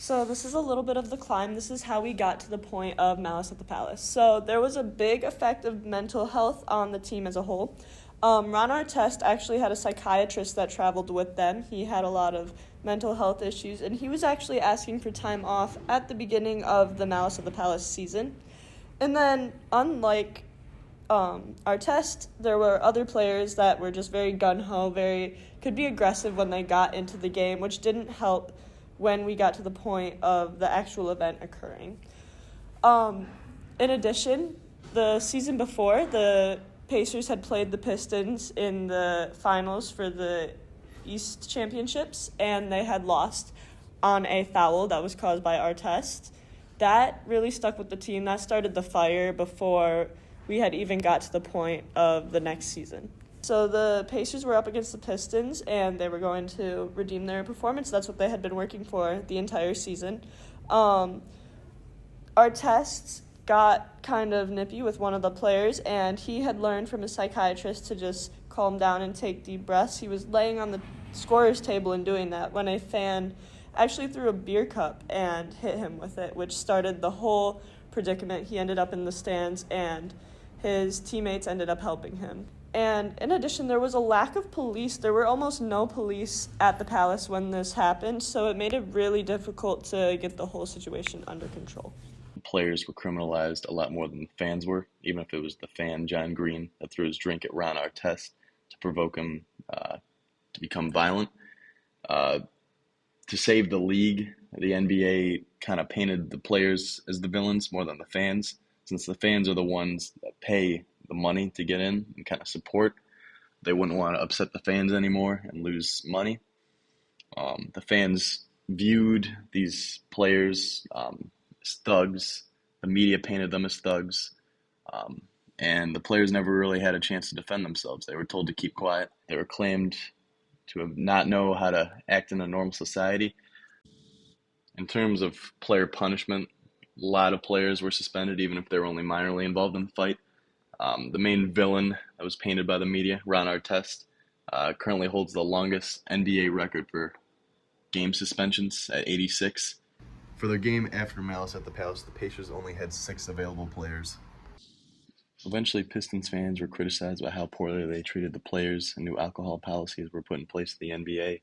So this is a little bit of the climb. This is how we got to the point of Malice at the Palace. So there was a big effect of mental health on the team as a whole. Ron Artest actually had a psychiatrist that traveled with them. He had a lot of mental health issues, and he was actually asking for time off at the beginning of the Malice at the Palace season. And then, unlike Artest, there were other players that were just very gung-ho, could be aggressive when they got into the game, which didn't help when we got to the point of the actual event occurring. In addition, the season before, the Pacers had played the Pistons in the finals for the East Championships, and they had lost on a foul that was caused by Artest. That really stuck with the team. That started the fire before we had even got to the point of the next season. So the Pacers were up against the Pistons, and they were going to redeem their performance. That's what they had been working for the entire season. Artest got kind of nippy with one of the players, and he had learned from his psychiatrist to just calm down and take deep breaths. He was laying on the scorer's table and doing that when a fan actually threw a beer cup and hit him with it, which started the whole predicament. He ended up in the stands, and his teammates ended up helping him. And in addition, there was a lack of police. There were almost no police at the Palace when this happened, so it made it really difficult to get the whole situation under control. Players were criminalized a lot more than the fans were, even if it was the fan, John Green, that threw his drink at Ron Artest to provoke him to become violent. To save the league, the NBA kind of painted the players as the villains more than the fans, since the fans are the ones that pay the money to get in and kind of support. They wouldn't want to upset the fans anymore and lose money. The fans viewed these players as thugs. The media painted them as thugs. And the players never really had a chance to defend themselves. They were told to keep quiet. They were claimed to have not know how to act in a normal society. In terms of player punishment, a lot of players were suspended, even if they were only minorly involved in the fight. The main villain that was painted by the media, Ron Artest, currently holds the longest NBA record for game suspensions at 86. For their game after Malice at the Palace, the Pacers only had 6 available players. Eventually, Pistons fans were criticized about how poorly they treated the players, and new alcohol policies were put in place in the NBA.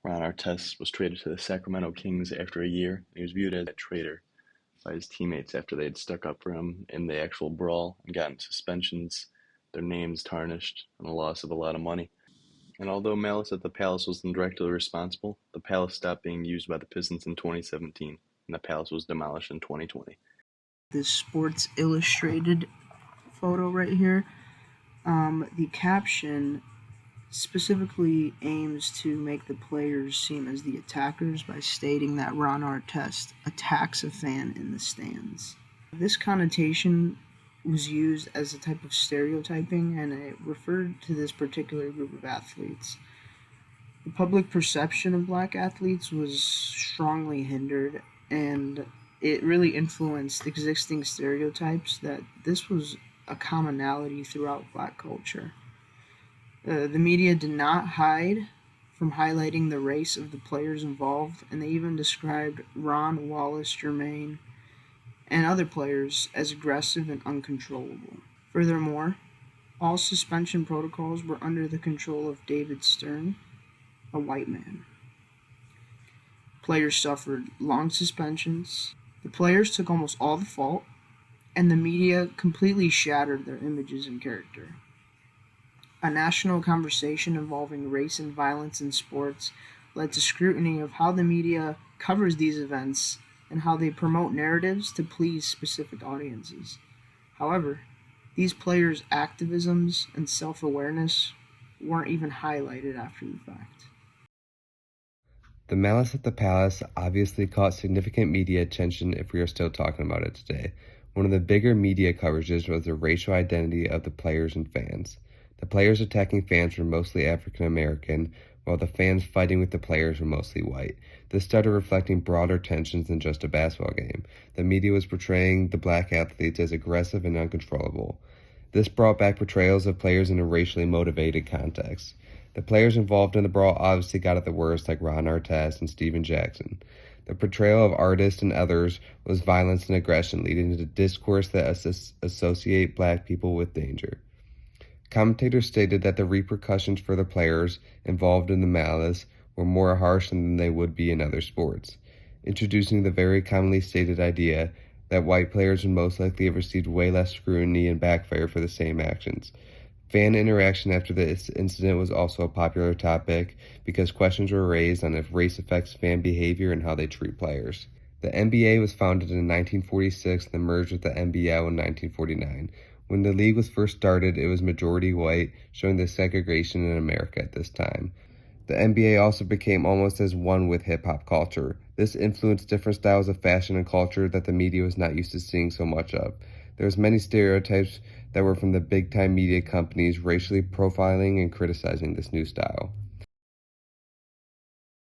Ron Artest was traded to the Sacramento Kings after a year. He was viewed as a traitor by his teammates after they had stuck up for him in the actual brawl and gotten suspensions, their names tarnished, and a loss of a lot of money. And although Malice at the Palace wasn't directly responsible, the Palace stopped being used by the Pistons in 2017, and the Palace was demolished in 2020. This Sports Illustrated photo right here, the caption specifically aims to make the players seem as the attackers by stating that Ron Artest attacks a fan in the stands. This connotation was used as a type of stereotyping, and it referred to this particular group of athletes. The public perception of black athletes was strongly hindered, and it really influenced existing stereotypes that this was a commonality throughout black culture. The media did not hide from highlighting the race of the players involved, and they even described Ron, Wallace, Jermaine, and other players as aggressive and uncontrollable. Furthermore, all suspension protocols were under the control of David Stern, a white man. Players suffered long suspensions. The players took almost all the fault, and the media completely shattered their images and character. A national conversation involving race and violence in sports led to scrutiny of how the media covers these events and how they promote narratives to please specific audiences. However, these players' activisms and self-awareness weren't even highlighted after the fact. The Malice at the Palace obviously caught significant media attention if we are still talking about it today. One of the bigger media coverages was the racial identity of the players and fans. The players attacking fans were mostly African American, while the fans fighting with the players were mostly white. This started reflecting broader tensions than just a basketball game. The media was portraying the black athletes as aggressive and uncontrollable. This brought back portrayals of players in a racially motivated context. The players involved in the brawl obviously got it the worst, like Ron Artest and Steven Jackson. The portrayal of artists and others was violence and aggression, leading to discourse that associate black people with danger. Commentators stated that the repercussions for the players involved in the Malice were more harsh than they would be in other sports, introducing the very commonly stated idea that white players would most likely have received way less scrutiny and backfire for the same actions. Fan interaction after this incident was also a popular topic because questions were raised on if race affects fan behavior and how they treat players. The NBA was founded in 1946 and merged with the NBL in 1949. When the league was first started, it was majority white, showing the segregation in America at this time. The NBA also became almost as one with hip-hop culture. This influenced different styles of fashion and culture that the media was not used to seeing so much of. There was many stereotypes that were from the big-time media companies racially profiling and criticizing this new style.